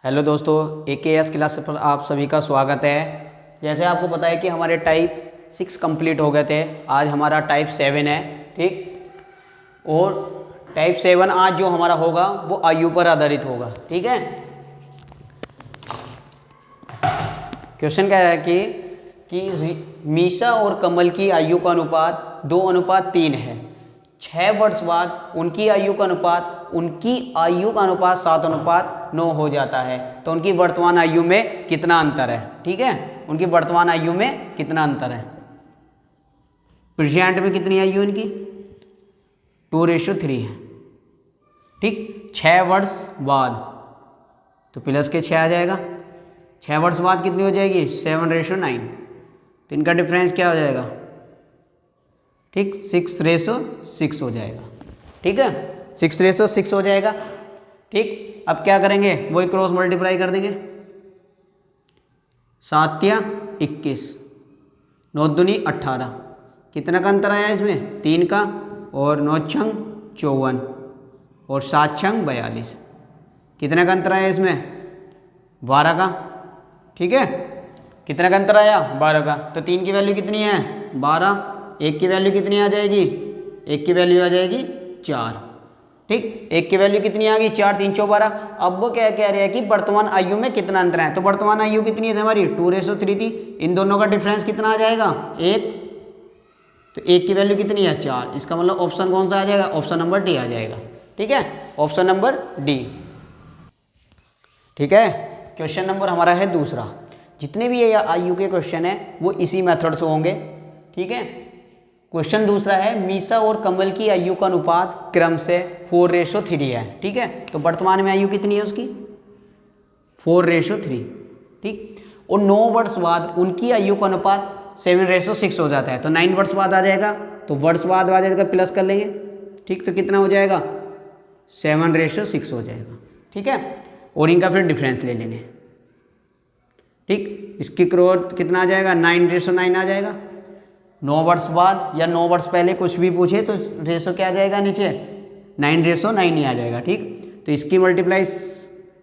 Hello दोस्तों, AKS class पर आप सभी का स्वागत है। जैसे आपको पता है कि हमारे टाइप 6 कंप्लीट हो गए थे। आज हमारा टाइप 7 है, ठीक। और टाइप 7 आज जो हमारा होगा वो आयु पर आधारित होगा, ठीक है। क्वेश्चन कह रहा है कि मीशा और कमल की आयु का अनुपात 2:3 है। 6 वर्ष बाद उनकी आयु का अनुपात 7:9 हो जाता है। तो उनकी वर्तमान आयु में कितना अंतर है, ठीक है। उनकी वर्तमान आयु में कितना अंतर है। प्रेजेंट में कितनी आयु इनकी 2:3 है, ठीक। 6 वर्ष बाद तो प्लस के 6 आ जाएगा। 6 वर्ष बाद कितनी हो जाएगी 7:9। तो इनका डिफरेंस क्या हो जाएगा, ठीक, 6:6 हो जाएगा, ठीक है। 6:6 हो जाएगा, ठीक। अब क्या करेंगे, वही क्रॉस मल्टीप्लाई कर देंगे। 7 या 21, 9 दूनी 18। कितना का अंतर आया इसमें 3 का, और 9 छंग 54 और 7 छंग 42। कितने का अंतर आया इसमें 12 का, ठीक है। कितने का अंतर आया 12 का। तो 3 की वैल्यू कितनी है 12। 1 की वैल्यू कितनी आ जाएगी, 1 की वैल्यू आ जाएगी 4, ठीक। 1 की वैल्यू कितनी आ गई 4, 3 चौ 12। अब वो क्या कह रहे हैं कि वर्तमान आयु में कितना अंतर है। तो वर्तमान आयु कितनी है हमारी 2:3 थी। इन दोनों का डिफरेंस कितना आ जाएगा 1। तो 1 की वैल्यू कितनी है 4। इसका मतलब ऑप्शन कौन सा आ जाएगा, ऑप्शन नंबर डी आ जाएगा, ठीक है। ऑप्शन नंबर डी, ठीक है। क्वेश्चन नंबर हमारा है दूसरा। जितने भी ये आयु के क्वेश्चन है वो इसी मेथड से होंगे, ठीक है। क्वेश्चन दूसरा है, मीशा और कमल की आयु का अनुपात क्रम से 4:3 है, ठीक है। तो वर्तमान में आयु कितनी है उसकी 4:3, ठीक। और 9 वर्ष बाद उनकी आयु का अनुपात 7:6 हो जाता है। तो 9 वर्ष बाद आ जाएगा, तो वर्ष बाद आ जाएगा प्लस कर लेंगे, ठीक। तो कितना हो जाएगा 7:6 हो जाएगा, ठीक है। और इनका फिर डिफरेंस ले लेंगे, ठीक। इसकी ग्रोथ कितना आ जाएगा 9:9 आ जाएगा। 9 वर्ष बाद या 9 वर्ष पहले कुछ भी पूछे तो रेशो क्या आ जाएगा नीचे 9:9 ही आ जाएगा, ठीक। तो इसकी मल्टीप्लाई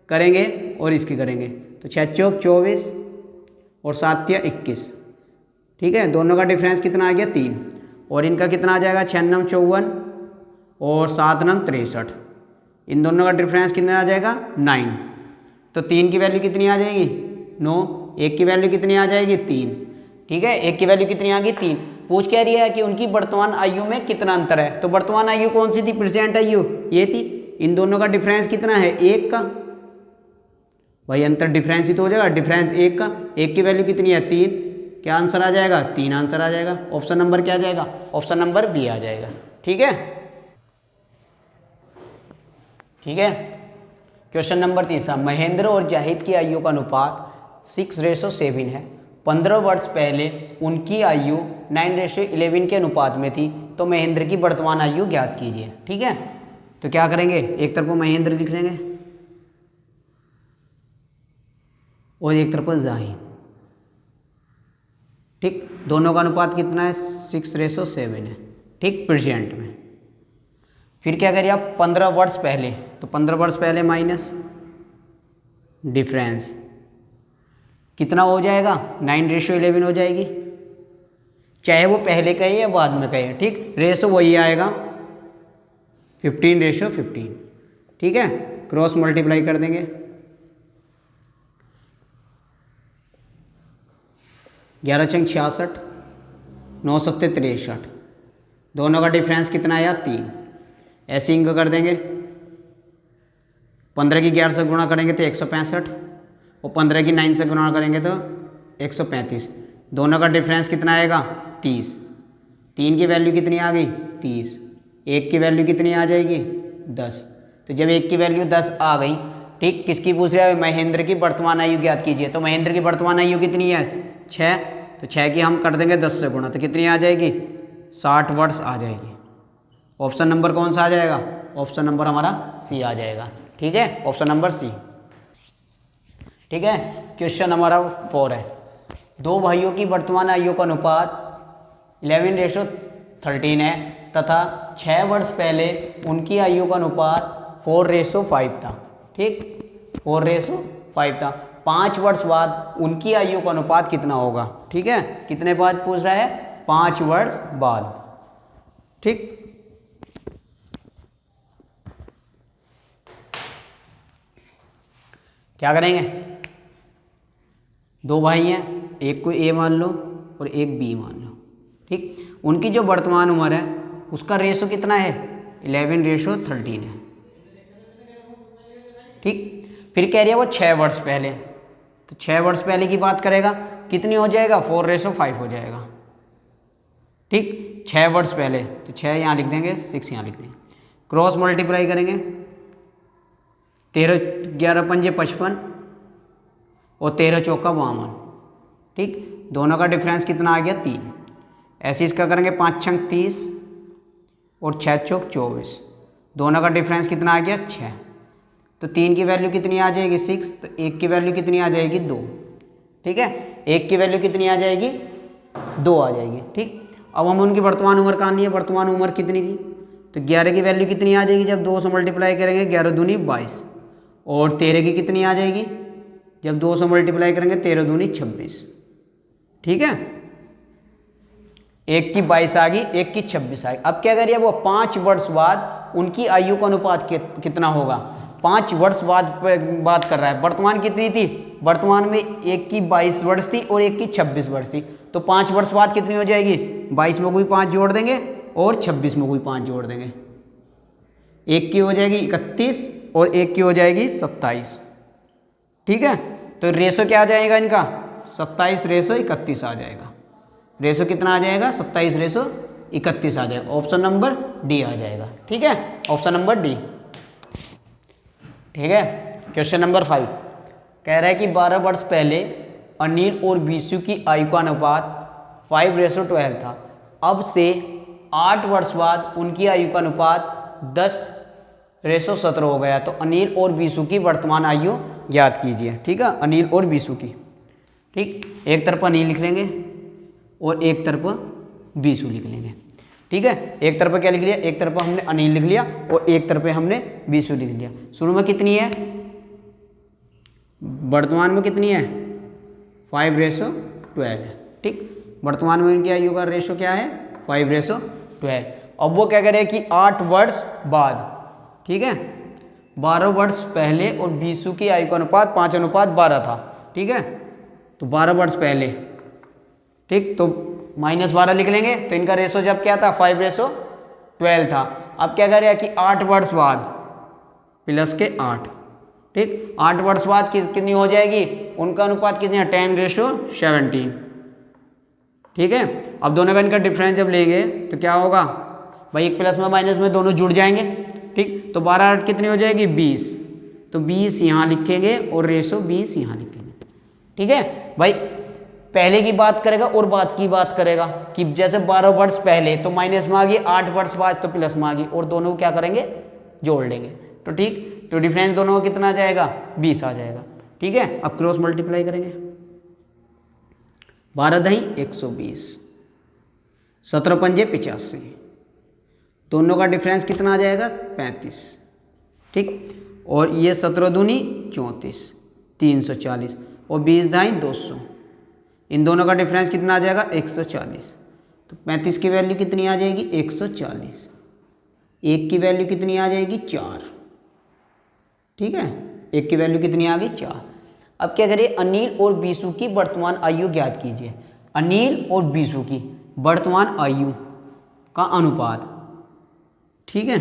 करेंगे और इसकी करेंगे तो 6 चौक 24 और 7 या 21, ठीक है। दोनों का डिफरेंस कितना आ गया 3। और इनका कितना आ जाएगा 6 9 54 और 7 9 63। इन दोनों का डिफरेंस कितना आ जाएगा 9। तो 3 की वैल्यू कितनी आ जाएगी 9। 1 की वैल्यू कितनी आ जाएगी 3, ठीक है। 1 की वैल्यू कितनी आ गई 3। पूछ क्या रही है कि उनकी वर्तमान आयु में कितना अंतर है। तो वर्तमान आयु कौन सी थी, प्रेजेंट आयु ये थी। इन दोनों का डिफरेंस कितना है 1 का, वही अंतर डिफरेंस ही तो हो जाएगा, डिफरेंस 1 का। 1 की वैल्यू कितनी है 3। क्या आंसर आ जाएगा 3 आंसर आ जाएगा। ऑप्शन नंबर क्या आ जाएगा, ऑप्शन नंबर बी आ जाएगा, ठीक है, ठीक है। क्वेश्चन नंबर तीसरा, महेंद्र और जाहिद की आयु का अनुपात 6:7 है। 15 वर्ष पहले उनकी आयु 9:11 के अनुपात में थी। तो महेंद्र की वर्तमान आयु ज्ञात कीजिए, ठीक है। तो क्या करेंगे, एक तरफ महेंद्र लिख लेंगे और एक तरफ जाहिद, ठीक। दोनों का अनुपात कितना है 6:7 है, ठीक, प्रेजेंट में। फिर क्या करिए आप 15 वर्ष पहले, तो 15 वर्ष पहले माइनस डिफरेंस कितना हो जाएगा 9:11 हो जाएगी, चाहे वो पहले कहे या बाद में कहे, ठीक। रेशो वही आएगा 15:15, ठीक है। क्रॉस मल्टीप्लाई कर देंगे 11 छंग 66, 9 सत्ते 63। दोनों का डिफरेंस कितना आया 3। ऐसे इनको कर देंगे 15 की 11 से गुणा करेंगे तो 165 और 15 की 9 से गुणा करेंगे तो 135। दोनों का डिफरेंस कितना आएगा 30। 3 की वैल्यू कितनी आ गई 30। 1 की वैल्यू कितनी आ जाएगी 10। तो जब 1 की वैल्यू 10 आ गई, ठीक। किसकी पूछ रहा है, महेंद्र की वर्तमान आयु ज्ञात कीजिए। तो महेंद्र की वर्तमान आयु कितनी है 6। तो 6 की हम कर देंगे 10 से गुणा, तो कितनी आ जाएगी 60 वर्ष आ जाएगी। ऑप्शन नंबर कौन सा आ जाएगा, ऑप्शन नंबर हमारा सी आ जाएगा, ठीक है। ऑप्शन नंबर सी, ठीक है। क्वेश्चन हमारा 4 है, 2 भाइयों की वर्तमान आयु का अनुपात 11:13 है तथा 6 वर्ष पहले उनकी आयु का अनुपात 4:5 था, ठीक, 4:5 5 था। 5 वर्ष बाद उनकी आयु का अनुपात कितना होगा, ठीक है, कितने बाद पूछ रहा है, 5 वर्ष बाद, ठीक। क्या करेंगे, 2 भाई हैं, एक को ए मान लो और एक बी मान लो, ठीक। उनकी जो वर्तमान उम्र है उसका रेशो कितना है, 11:13 है, ठीक। फिर कह रही है वो 6 वर्ष पहले, तो 6 वर्ष पहले की बात करेगा, कितनी हो जाएगा, 4:5 हो जाएगा, ठीक। 6 वर्ष पहले, तो 6 यहाँ लिख देंगे, 6 यहाँ लिख देंगे, क्रॉस मल्टीप्लाई करेंगे, 13 11 पंजे 55 और 13 चौका 52, ठीक। दोनों का डिफरेंस कितना आ गया, 3। ऐसे इसका करेंगे, 5 छंग 30 और 6 चौक 24, दोनों का डिफरेंस कितना आ गया, 6। तो 3 की वैल्यू कितनी आ जाएगी, 6, तो 1 की वैल्यू कितनी आ जाएगी, 2, ठीक है। 1 की वैल्यू कितनी आ जाएगी, 2 आ जाएगी, ठीक। अब हम उनकी वर्तमान उम्र कहानी है, वर्तमान उम्र कितनी थी, तो 11 की वैल्यू कितनी आ जाएगी, जब 2 से मल्टीप्लाई करेंगे, 11 दूनी 22, और 13 की कितनी आ जाएगी, जब 2 से मल्टीप्लाई करेंगे, 13 दूनी 26, ठीक है। 1 की 22 आ गई, 1 की 26 आ गई। अब क्या करिए, वो 5 वर्ष बाद उनकी आयु का अनुपात कितना होगा, 5 वर्ष बाद बात कर रहा है। वर्तमान कितनी थी, वर्तमान में 1 की 22 वर्ष थी और 1 की 26 वर्ष थी, तो 5 वर्ष बाद कितनी हो जाएगी, 22 में कोई 5 जोड़ देंगे और 26 में कोई 5 जोड़ देंगे, 1 की हो जाएगी 31 और 1 की हो जाएगी 27, ठीक है। तो रेशो क्या आ जाएगा इनका, 27:31 आ जाएगा। रेशो कितना आ जाएगा, 27:31 आ जाएगा। ऑप्शन नंबर डी आ जाएगा, ठीक है, ऑप्शन नंबर डी, ठीक है। क्वेश्चन नंबर 5 कह रहा है कि 12 वर्ष पहले अनिल और बीसू की आयु का अनुपात 5:12 था, अब से 8 वर्ष बाद उनकी आयु का अनुपात 10:17 हो गया। तो अनिल और बीसू की वर्तमान आयु ज्ञात कीजिए, ठीक है, अनिल और बीसू की, ठीक। एक तरफ अनिल लिख लेंगे और एक तरफ बीसू लिख लेंगे, ठीक है। एक तरफ क्या लिख लिया, एक तरफ हमने अनिल लिख लिया और एक तरफ हमने बीसू लिख लिया। शुरू में कितनी है, वर्तमान में कितनी है, 5:12, ठीक। वर्तमान में इनकी आयु का रेशो क्या है, 5:12। अब वो क्या करें कि 8 वर्ष बाद, ठीक है, 12 वर्ष पहले और बीसू की आयु का अनुपात 5:12 था, ठीक है। तो 12 वर्ष पहले, ठीक, तो -12 लिख लेंगे, तो इनका रेशो जब क्या था, 5:12 था। अब क्या करें कि 8 वर्ष बाद प्लस के 8, ठीक, 8 वर्ष बाद कितनी हो जाएगी, उनका अनुपात कितनी है, 10:17, ठीक है। अब दोनों का इनका डिफरेंस जब लेंगे तो क्या होगा भाई, एक प्लस में माइनस में दोनों जुड़ जाएंगे, ठीक। तो 12 8 कितनी हो जाएगी, 20, तो 20 यहाँ लिखेंगे और रेशो 20 यहाँ लिखेंगे, ठीक है। भाई पहले की बात करेगा और बाद की बात करेगा कि जैसे 12 वर्ष पहले तो माइनस में आ गई, 8 वर्ष बाद तो प्लस में आ गई, और दोनों को क्या करेंगे, जोड़ लेंगे, तो ठीक। तो डिफरेंस दोनों का कितना आ जाएगा, 20 आ जाएगा, ठीक है। अब क्रॉस मल्टीप्लाई करेंगे, 12 दही 120, 17 पंजे 85, दोनों का डिफरेंस कितना आ जाएगा, 35, ठीक। और ये 17 दूनी 34, 340 और 20 दाई 200, इन दोनों का डिफरेंस कितना आ जाएगा, 140। तो 35 की वैल्यू कितनी आ जाएगी, 140, 1 की वैल्यू कितनी आ जाएगी, 4, ठीक है। 1 की वैल्यू कितनी आ गई, 4। अब क्या करिए, अनिल और बीसू की वर्तमान आयु ज्ञात कीजिए। अनिल और बीसू की वर्तमान आयु का अनुपात, ठीक है,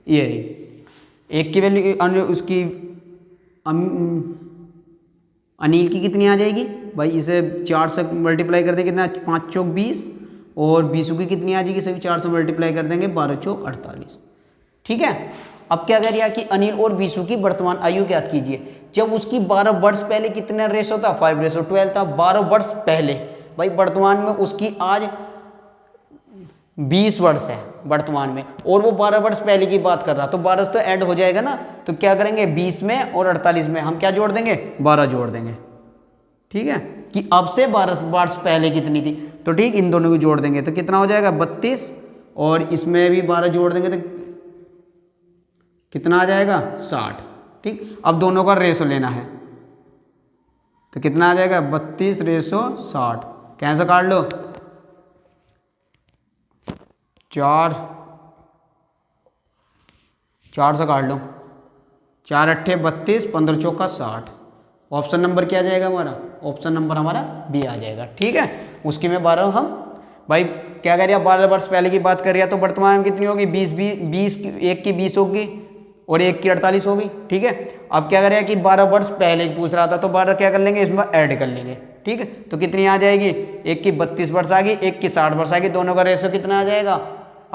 ये रही। 1 की वैल्यू उसकी अनिल की कितनी आ जाएगी भाई, इसे 4 से मल्टीप्लाई कर देंगे, कितना, 5 चौक 20, और बीसू की कितनी आ जाएगी, इसे भी 4 से मल्टीप्लाई कर देंगे, 12 चौक 48, ठीक है। अब क्या कर रहा कि अनिल और बीसू की वर्तमान आयु ज्ञात कीजिए। जब उसकी 12 वर्ष पहले कितना रेशो था, 5:12 था, 12 वर्ष पहले। भाई वर्तमान में उसकी आज 20 वर्ष है वर्तमान में, और वो 12 वर्ष पहले की बात कर रहा, तो 12 तो ऐड हो जाएगा ना, तो क्या करेंगे 20 में और 48 में हम क्या जोड़ देंगे, 12 जोड़ देंगे, ठीक है, कि अब से 12 वर्ष पहले कितनी थी, तो ठीक, इन दोनों को जोड़ देंगे तो कितना हो जाएगा 32, और इसमें भी 12 जोड़ देंगे तो कितना आ जाएगा 60, ठीक। अब दोनों का रेशो लेना है, तो कितना आ जाएगा 32:60। कैसे काट लो, 4 से काट लो, 4 अट्ठे 32, 15 चौका 60। ऑप्शन नंबर क्या आ जाएगा हमारा, ऑप्शन नंबर हमारा बी आ जाएगा। ठीक है, उसकी में 12 हम भाई क्या कर रहे हैं, 12 वर्ष पहले की बात कर रहे हैं, तो वर्तमान में कितनी होगी 20 एक की 20 होगी और एक की 48 होगी। ठीक है, अब क्या करें कि 12 वर्ष पहले पूछ रहा था तो 12 क्या कर लेंगे इसमें ऐड कर लेंगे। ठीक है, तो कितनी आ जाएगी, एक की 32 वर्ष आ गई, एक की 60 वर्ष आ गई, दोनों का रेशो कितना आ जाएगा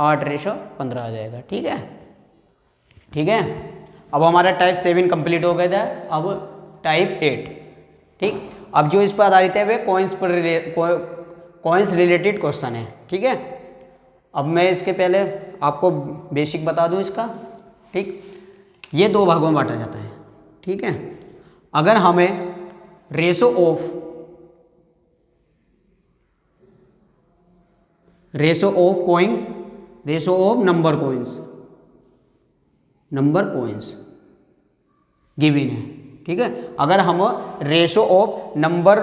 8:15 आ जाएगा। ठीक है, ठीक है। अब हमारा टाइप 7 कंप्लीट हो गया था, अब टाइप 8। ठीक, अब जो इस पर आधारित है वे कॉइन्स रिलेटेड क्वेश्चन है। ठीक है, अब मैं इसके पहले आपको बेसिक बता दूं इसका। ठीक, ये 2 भागों में बांटा जाता है। ठीक है, अगर हमें ratio of coins, ratio of number coins given है। ठीक है, अगर हम रेशो ऑफ नंबर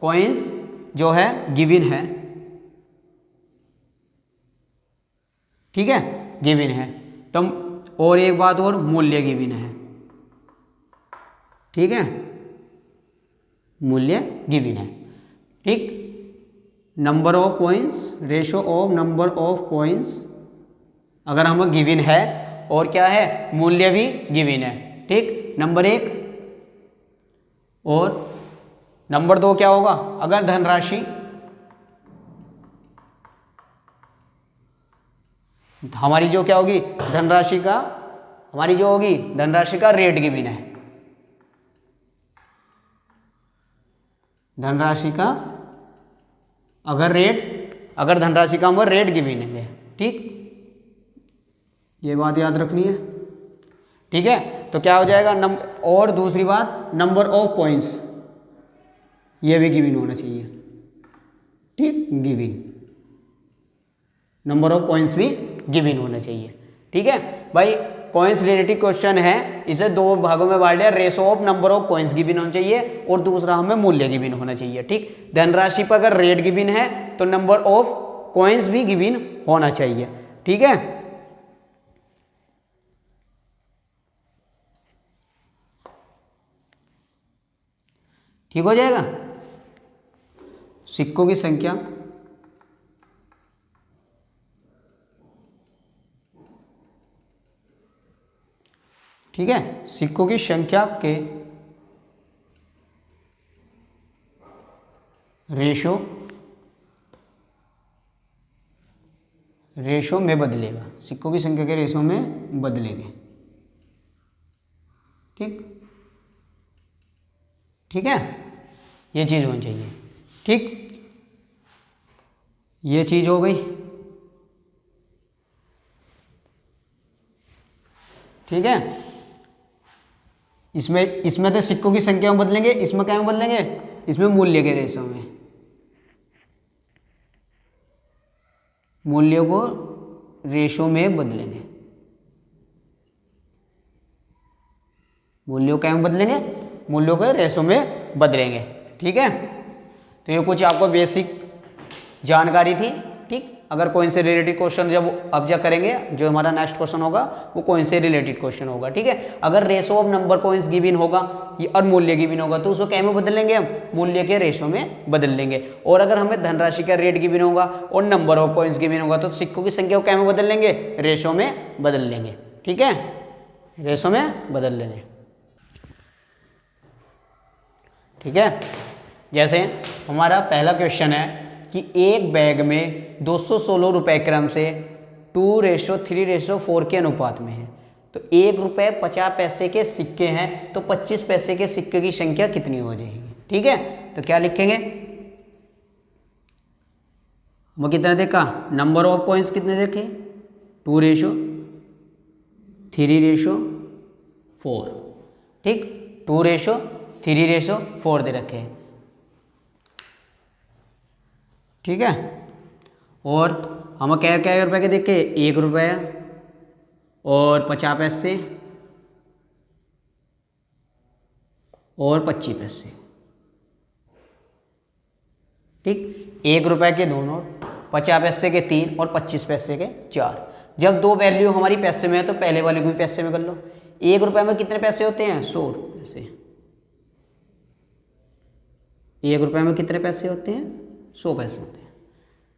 कॉइन्स जो है गिवन है, ठीक है गिवन है, तो और एक बात और मूल्य गिवन है। ठीक है, मूल्य गिवन है। ठीक, number of coins, ratio of number of coins अगर हम गिवन है और क्या है मूल्य भी गिवन है। ठीक, नंबर 1 और नंबर 2 क्या होगा, अगर धनराशि हमारी जो क्या होगी धनराशि का, हमारी जो होगी धनराशि का रेट गिवन है, धनराशि का अगर धनराशि का हम रेट गिवन है। ठीक, ये बात याद रखनी है। ठीक है, तो क्या हो जाएगा और दूसरी बात नंबर ऑफ कॉइन्स, ये भी गिवन होना चाहिए। ठीक, गिवन, नंबर ऑफ कॉइन्स भी गिवन होना चाहिए। ठीक है भाई, कॉइन्स रिलेटेड क्वेश्चन है, इसे 2 भागों में बांट लिया, ratio of number of coins given होना चाहिए और दूसरा हमें मूल्य गिवन होना चाहिए। ठीक, धनराशि पर अगर रेट गिवन है तो नंबर ऑफ कॉइन्स भी गिवन होना चाहिए। ठीक है, ठीक हो जाएगा। सिक्कों की संख्या, ठीक है, सिक्कों की संख्या के रेशो में बदलेगा, सिक्कों की संख्या के रेशो में बदलेंगे। ठीक, ठीक है, ये चीज़ होनी चाहिए। ठीक, ये चीज़ हो गई। ठीक है, इसमें तो सिक्कों की संख्या में बदलेंगे, इसमें क्या में बदलेंगे, इसमें मूल्य के रेशो में, मूल्यों को रेशो में बदलेंगे, मूल्यों क्या में बदलेंगे, मूल्यों के रेशो में बदलेंगे। ठीक है, तो ये कुछ आपको बेसिक जानकारी थी। ठीक, अगर कोइन से रिलेटेड क्वेश्चन जब अब करेंगे, जो हमारा नेक्स्ट क्वेश्चन होगा वो कोइन से रिलेटेड क्वेश्चन होगा। ठीक है, अगर ratio of number coins given होगा और मूल्य गिवन होगा तो उसको क्या में बदल लेंगे, हम मूल्य के रेशो में बदल लेंगे। और अगर हमें धनराशि का रेट गिवन होगा और नंबर ऑफ कॉइन्स गिवन होगा तो सिक्कों की संख्या को क्या में बदल लेंगे, रेशो में बदल लेंगे। ठीक है, रेशो में बदल लेंगे। ठीक है, जैसे हमारा पहला क्वेश्चन है कि एक बैग में 216 रुपए क्रम से 2:3:4 के अनुपात में है, तो 1 रुपये 50 पैसे के सिक्के हैं तो 25 पैसे के सिक्के की संख्या कितनी हो जाएगी। ठीक है, तो क्या लिखेंगे, वो कितना देखा, नंबर ऑफ कॉइन्स कितने देखे 2:3:4। ठीक, 2:3:4 दे रखे हैं। ठीक है, और हम क्या क्या रुपए के देखे, 1 रुपया और 50 पैसे और 25 पैसे। ठीक, 1 रुपये के 2 नोट, 50 पैसे के 3 और 25 पैसे के 4। जब दो वैल्यू हमारी पैसे में है तो पहले वाले को भी पैसे में कर लो। 1 रुपये में कितने पैसे होते हैं? 100 पैसे। 1 रुपये में कितने पैसे होते हैं? 100 पैसे होते हैं।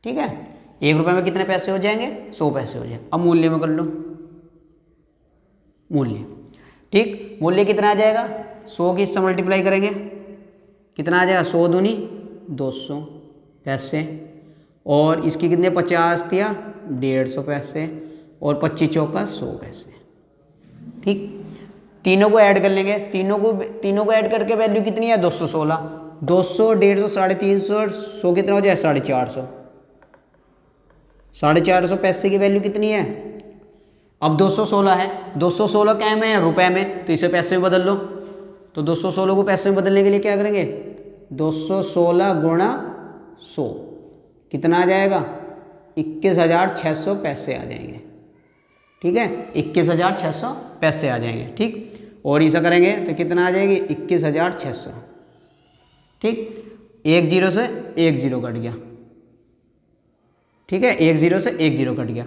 ठीक है, 1 रुपये में कितने पैसे हो जाएंगे? 100 पैसे हो जाएंगे। अब मूल्य में कर लो, मूल्य। ठीक, मूल्य कितना आ जाएगा? 100 की इससे मल्टीप्लाई करेंगे, कितना आ जाएगा? 100 दूनी 200 पैसे, और इसकी कितने 50 दिया 150 पैसे, और 25 चौका 100 पैसे। ठीक, तीनों को ऐड कर लेंगे, तीनों को ऐड करके वैल्यू कितनी है? 216। 200, 150, 350, 100 कितना हो जाए? 450। 450 पैसे की वैल्यू कितनी है? अब 216 है, 216 क्या में है? रुपए में, तो इसे पैसे में बदल लो। तो 216 को पैसे में बदलने के लिए क्या करेंगे? 216 गुणा 100 कितना आ जाएगा? 21,600 पैसे आ जाएंगे। ठीक है, 21,600 पैसे आ जाएंगे। ठीक, और ऐसा करेंगे तो कितना आ जाएगी? 21,600। ठीक, 1 0 से 1 0 कट गया। ठीक है, 1 0 से 1 0 कट गया।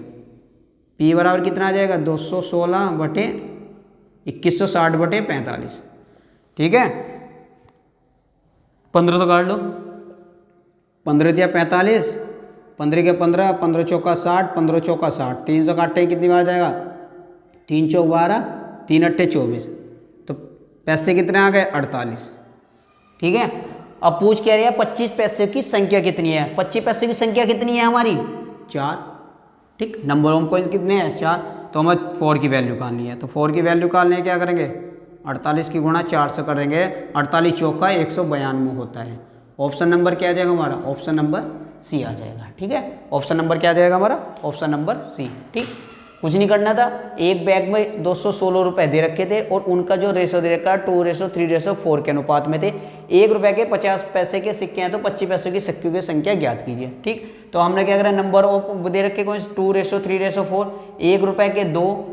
P बराबर कितना आ जाएगा? 216 बटे 2160 बटे 45। ठीक है, 15 तो काट लो, 15 दिया 45, 15 के 15, 15 चौका 60, 15 चौका 60, 3 से काटते हैं कितनी बार जाएगा? 3 चौक 12, 3 अट्ठे 24, तो पैसे कितने आ गए? 48। ठीक है, अब पूछ क्या रही है? 25 पैसे की संख्या कितनी है? 25 पैसे की संख्या कितनी है हमारी? 4। ठीक, नंबर ऑफ कॉइन्स कितने हैं? 4। तो हमें 4 की वैल्यू निकालनी है, तो 4 की वैल्यू निकालने क्या करेंगे? 48 की गुणा 4 से करेंगे, 48 चौका 192 होता है। ऑप्शन नंबर क्या आ जाएगा हमारा? ऑप्शन नंबर सी आ जाएगा। ठीक है, ऑप्शन नंबर क्या आ जाएगा हमारा? Option number C. ठीक, कुछ नहीं करना था, एक बैग में 216 रुपये दे रखे थे और उनका जो रेशो दे रखा 2:3:4 के अनुपात में थे। 1 रुपये के 50 पैसे के सिक्के हैं तो 25 पैसों की सिक्कों की संख्या ज्ञात कीजिए। ठीक, तो हमने क्या करा? नंबर ऑफ दे रखे कौन? 2:3:4। 1 रुपये के 2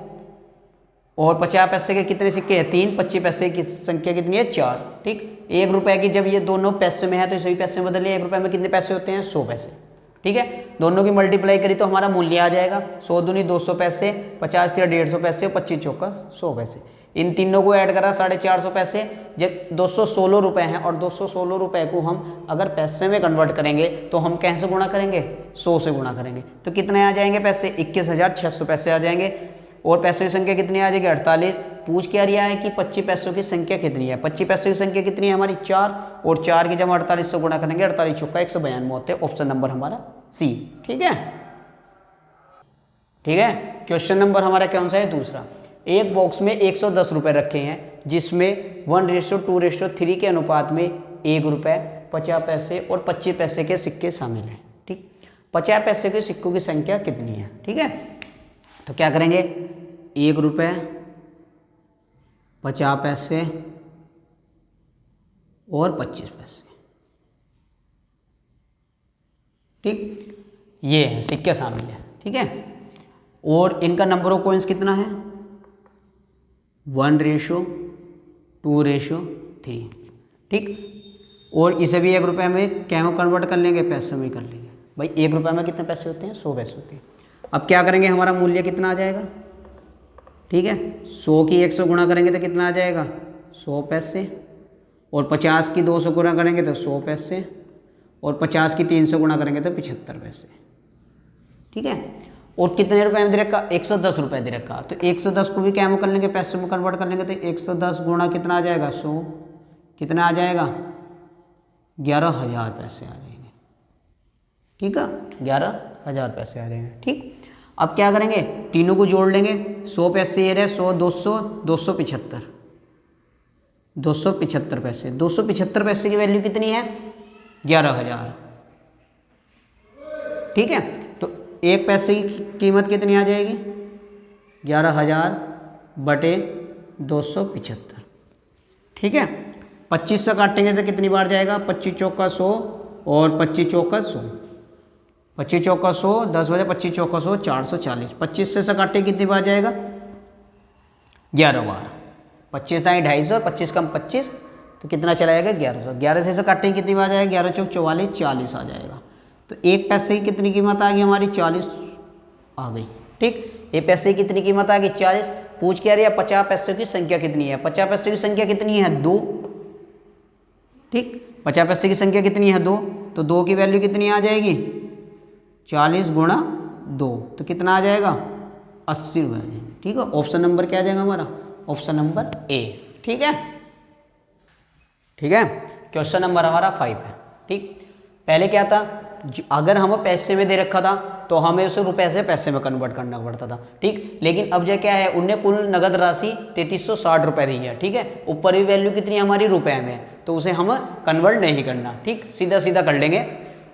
और 50 पैसे के कितने सिक्के हैं? 3। 25 पैसे की संख्या कितनी है? 4। ठीक, 1 रुपये की जब ये दोनों पैसे में है तो सभी पैसे में बदल लिया। 1 रुपये में कितने पैसे होते हैं? 100 पैसे। ठीक है, दोनों की मल्टीप्लाई करी तो हमारा मूल्य आ जाएगा 100 दूनी 200 पैसे, 50 तिया 150 पैसे और 25 चौका 100 पैसे। इन तीनों को ऐड करा 450 पैसे। जब 216 रुपये हैं और 216 रुपये को हम अगर पैसे में कन्वर्ट करेंगे तो हम कैसे गुणा करेंगे? 100 से गुणा करेंगे, तो कितने आ जाएंगे पैसे? 21,600 पैसे आ जाएंगे। और पैसों की संख्या कितनी आ जाएगी? 48। पूछ क्या रिया है कि 25 पैसों की संख्या कितनी है? 25 पैसों की संख्या कितनी है हमारी? 4, और 4 की जब 48 से गुणा करेंगे 48 चौका 192 होते हैं। ऑप्शन नंबर हमारा सी। ठीक है, ठीक है। क्वेश्चन नंबर हमारा कौन सा है? दूसरा। एक बॉक्स में 110 रुपये रखे हैं जिसमें 1:2:3 के अनुपात में 1 रुपये, 50 पैसे और 25 पैसे के सिक्के शामिल हैं। ठीक, 50 पैसे के सिक्कों की संख्या कितनी है? ठीक है, तो क्या करेंगे? 1 रुपये, 50 पैसे और 25 पैसे। ठीक, ये है सिक्के शामिल है। ठीक है, और इनका नंबर ऑफ कॉइन्स कितना है? 1:2:3। ठीक, और इसे भी 1 रुपये में क्या में कन्वर्ट कर लेंगे? पैसे में कर लेंगे। भाई 1 रुपये में कितने पैसे होते हैं? 100 पैसे होते हैं। अब क्या करेंगे? हमारा मूल्य कितना आ जाएगा? ठीक है, 100 की 100 गुणा करेंगे तो कितना आ जाएगा? 100 पैसे, और 50 की 200 गुणा करेंगे तो 100 पैसे, और 50 की 300 गुणा करेंगे तो 75 पैसे। ठीक है, और कितने रुपए में दे रखा? 110 रुपये दे रखा, तो 110 को भी क्या में कर लेंगे? पैसे में कन्वर्ट कर लेंगे, तो 110 गुणा कितना आ जाएगा? 100, कितना आ जाएगा? 11,000 पैसे आ जाएंगे। ठीक है, 11,000 पैसे आ जाएंगे। ठीक, अब क्या करेंगे? तीनों को जोड़ लेंगे। 100 पैसे ये रहे, 100, 200, 275, 275 पैसे। 275 पैसे की वैल्यू कितनी है? 11,000। ठीक है, तो एक पैसे की कीमत कितनी आ जाएगी? 11,000 बटे 275। ठीक है, 25 से काटेंगे तो कितनी बार जाएगा? 25 चौका 100 और 25 चौका 100, 25 चौका 100, 10 बजे 25 चौका 100, 440। 25 से काटे कितनी बार जाएगा? 11 बार। 25 दाएँ 250 और 25 कम 25, तो कितना चला जाएगा 1100। 1100 से काटेंगे कितनी बार जाएगा, 11 चौक 44, 40 आ जाएगा। तो एक पैसे की कितनी कीमत आ गई हमारी, 40 आ गई। ठीक, एक पैसे की कितनी कीमत आ गई, 40। पूछ क्या रही है, 50 पैसों की संख्या कितनी है। 50 पैसों की संख्या कितनी है, 2। ठीक, 50 पैसे की संख्या कितनी है, 2। तो 2 की वैल्यू कितनी आ जाएगी, 40 गुणा 2, तो कितना आ जाएगा, 80 रुपये। ठीक है, ऑप्शन नंबर क्या आ जाएगा हमारा, ऑप्शन नंबर ए। ठीक है, ठीक है, क्वेश्चन नंबर हमारा 5 है। ठीक, पहले क्या था, अगर हमें पैसे में दे रखा था तो हमें उसे रुपए से पैसे में कन्वर्ट करना पड़ता था। ठीक, लेकिन अब जो क्या है, उनने कुल नगद राशि 3360 रुपये दी है। ठीक है, ऊपर भी वैल्यू कितनी हमारी रुपए में, तो उसे हम कन्वर्ट नहीं करना। ठीक, सीधा सीधा कर लेंगे।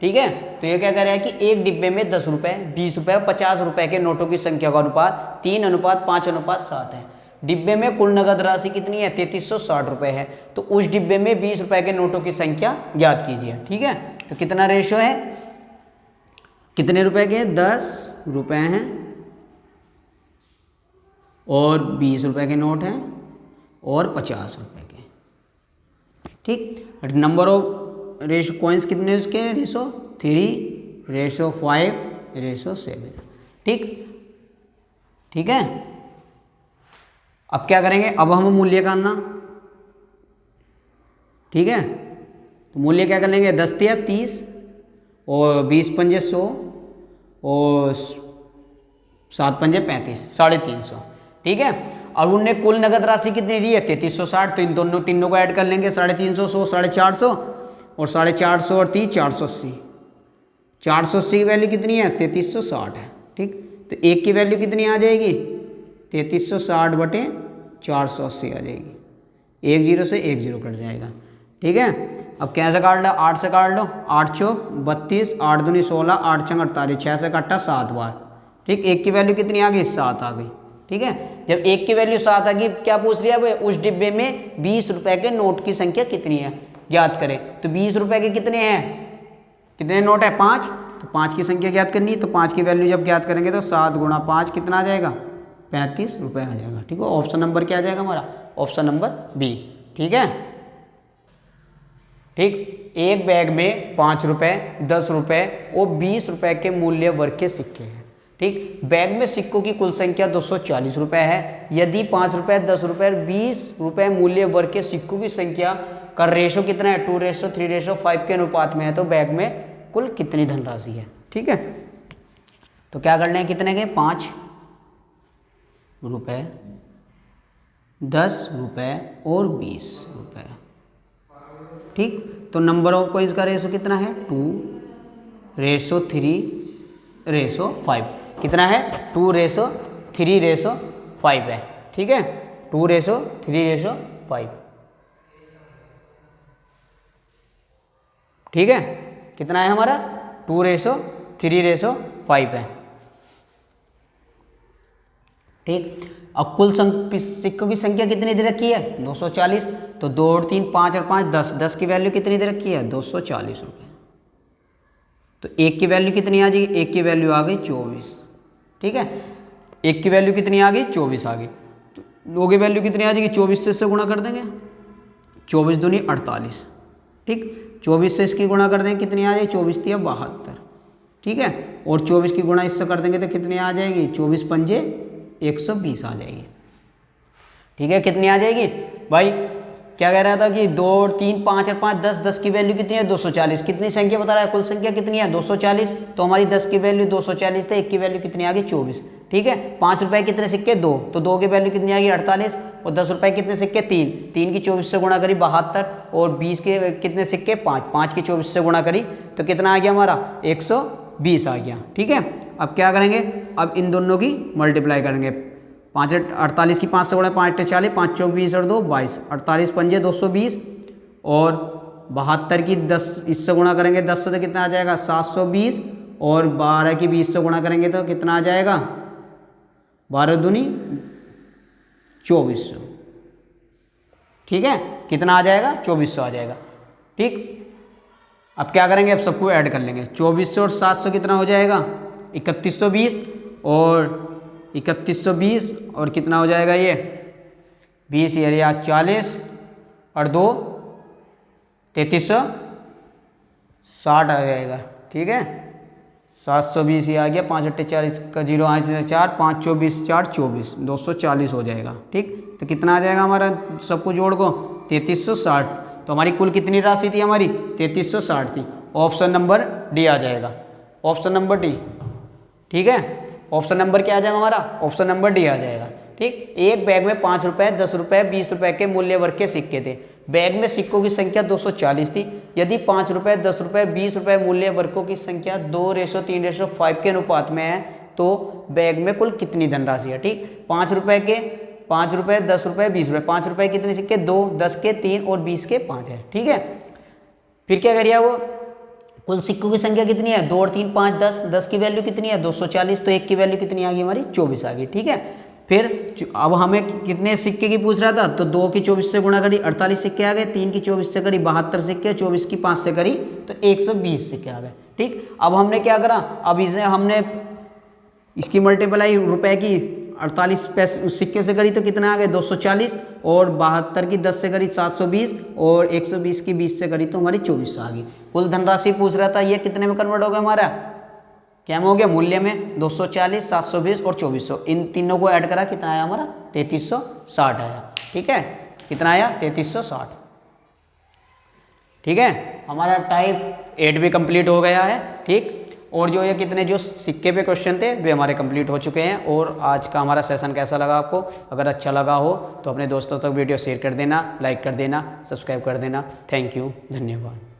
ठीक है, तो ये क्या कर रहा है कि एक डिब्बे में 10 रुपये, 20 रुपये और 50 रुपये के नोटों की संख्या का अनुपात 3:5:7 है। डिब्बे में कुल नगद राशि कितनी है, 3360 रुपये है। तो उस डिब्बे में 20 रुपये के नोटों की संख्या ज्ञात कीजिए। ठीक है, तो कितना रेशो है, कितने रुपए के, 10 रुपये हैं और 20 रुपये के नोट हैं और 50 रुपये के। ठीक, नंबर ऑफ रेशो कॉइन्स कितने उसके, रेशो 3, रेशो 5, रेशो 7। ठीक, ठीक है, अब क्या करेंगे, अब हम मूल्य का आना। ठीक है, तो मूल्य क्या कर लेंगे, 10 तिया 30 और 20 पंजे 100 और 7 पंजे 35, 350। ठीक है, और उनने कुल नगद राशि कितनी दी है, 3360। तो इन तीनों को ऐड कर लेंगे, 350, 100, 450 और 450 और 30, 480। 480 की वैल्यू कितनी है, 3360 है। ठीक, तो एक की वैल्यू कितनी आ जाएगी, 3360 बटे 480 आ जाएगी। 1 0 से 1 0 कट जाएगा। ठीक है, अब कैसे काट लो, 8 से काट लो, 8 चौक 32, 8 दूनी 16, 8 छंग 48, 6 से काटा 7 बार। ठीक, एक की वैल्यू कितनी आ गई, 7 आ गई। ठीक है, जब एक की वैल्यू 7 आ गई, क्या पूछ रही है, उस डिब्बे में 20 रुपए के नोट की संख्या कितनी है, ज्ञात करें। तो 20 रुपए के कितने हैं, कितने नोट है, 5। तो 5 की संख्या ज्ञात करनी है, तो 5 की वैल्यू जब ज्ञात करेंगे तो 7 गुणा 5 कितना आ जाएगा, 35 रुपये आ जाएगा। ठीक है, ऑप्शन नंबर क्या आ जाएगा हमारा, ऑप्शन नंबर बी। ठीक है, ठीक, एक बैग में 5 रुपये, 10 रुपये और 20 रुपये के मूल्य वर्ग के सिक्के हैं। ठीक, बैग में सिक्कों की कुल संख्या 240 रुपये है। यदि 5 रुपये, 10 रुपये और 20 रुपये मूल्य वर्ग के सिक्कों की संख्या का रेशो कितना है, 2:3:5 के अनुपात में है, तो बैग में कुल कितनी धनराशि है। ठीक है, तो क्या करना है, कितने के, 5 रुपये, 10 रुपये और 20 रुपये। ठीक, तो नंबर ऑफ कॉइन्स का रेशो कितना है, 2:3:5 कितना है, 2:3:5 है। ठीक है, 2:3:5। ठीक है, कितना है हमारा, 2:3:5 है। ठीक, अब कुल सिक्कों की संख्या कितनी दे रखी है, 240। तो 2 और 3, 5 और 5, 10। 10 की वैल्यू कितनी दे रखी है, 240 रुपये। तो एक की वैल्यू कितनी आ जाएगी, एक की वैल्यू आ गई 24। ठीक है, एक की वैल्यू कितनी आ गई, 24 आ गई। तो 2 की वैल्यू कितनी आ जाएगी, 24 से इससे गुणा कर देंगे, 24 दूनी 48। ठीक, 24 से इसकी गुणा कर देंगे, कितनी आ जाएगी, 24 तिया 72। ठीक है, और 24 की गुणा इससे कर देंगे तो कितनी आ जाएगी, 24 पंजे 120 आ जाएगी। ठीक है, कितनी आ जाएगी भाई, क्या कह रहा था कि 2 और 3, 5 और 5, 10। 10 की वैल्यू कितनी है, 240। कितनी संख्या बता रहा है, कुल संख्या कितनी है, 240। तो हमारी 10 की वैल्यू 240 था, एक की वैल्यू कितनी आ गई, 24। ठीक है, 5 रुपये कितने सिक्के, 2। तो 2 की वैल्यू कितनी आ गई, 48। और 10 रुपये कितने सिक्के, 3। 3 की 24 से गुणा करी, 72। और 20 के कितने सिक्के, 5। 5 की 24 से गुणा करी तो कितना आ गया हमारा, 120 आ गया। ठीक है, अब क्या करेंगे, अब इन दोनों की मल्टीप्लाई करेंगे। 5 48 की 5 से गुणा, 5 40, 5 चौक 20 और 2 22, 48 पंजे 220 और 72 की 10 इससे गुणा करेंगे 10 से तो कितना आ जाएगा, 720। और 12 की 20 से गुणा करेंगे तो कितना आ जाएगा, 12 दूनी 2400। ठीक है, कितना आ जाएगा, 2400 आ जाएगा। ठीक, अब क्या करेंगे, अब सबको ऐड कर लेंगे। 2400 और 700 कितना हो जाएगा, 3120 और 3120 और कितना हो जाएगा ये 20 या 40 और 2 3360 आ जाएगा। ठीक है, 720 ये आ गया, 5 अट्ठे 40 का 0 4, 5 24 4 24, 240 हो जाएगा। ठीक, तो कितना आ जाएगा हमारा सबको जोड़ को 3360। तो हमारी कुल कितनी राशि थी हमारी 3360 थी। ऑप्शन नंबर डी आ जाएगा, ऑप्शन नंबर डी। ठीक है, ऑप्शन नंबर क्या आ जाएगा हमारा, ऑप्शन नंबर डी आ जाएगा। ठीक, एक बैग में 5 रुपये 10 रुपये 20 रुपये के मूल्य वर्ग के सिक्के थे। बैग में सिक्कों की संख्या 240 थी। यदि 5 रुपये 10 रुपये 20 रुपये मूल्य वर्गों की संख्या 2:3:5 के अनुपात में है तो बैग में कुल कितनी धनराशि है। ठीक, 5 रुपये के 5 रुपये 10 रुपये 20 रुपये, 5 रुपये कितने सिक्के 2, 10 के 3 और 20 के 5 है। ठीक है, फिर क्या करिए वो कुल सिक्कों की संख्या कितनी है 2 और 3 5 10, 10 की वैल्यू कितनी है 240, तो 1 की वैल्यू कितनी आ गई हमारी 24 आ गई। ठीक है, फिर अब हमें कितने सिक्के की पूछ रहा था, तो 2 की 24 से गुणा करी 48 सिक्के आ गए, 3 की 24 से करी 72 सिक्के, 24 की 5 से करी तो 120 सिक्के आ गए। ठीक, अब हमने क्या करा, अब इसे हमने इसकी मल्टीप्लाई रुपए की 48 पैसे सिक्के से करी तो कितना आ गए 240, और 72 की 10 से करी 720, और 120 की 20 से करी तो हमारी 24 आ गई। कुल धनराशि पूछ रहा था, ये कितने में कन्वर्ट हो गया हमारा, क्या में हो गया मूल्य में 240, 720 और 2400, इन तीनों को ऐड करा कितना आया हमारा 3360 आया। ठीक है, कितना आया 3360। ठीक है, हमारा टाइप 8 भी कंप्लीट हो गया है। ठीक, और जो ये कितने जो सिक्के पे क्वेश्चन थे वे हमारे कंप्लीट हो चुके हैं। और आज का हमारा सेशन कैसा लगा आपको, अगर अच्छा लगा हो तो अपने दोस्तों तक वीडियो शेयर कर देना, लाइक कर देना, सब्सक्राइब कर देना। थैंक यू, धन्यवाद।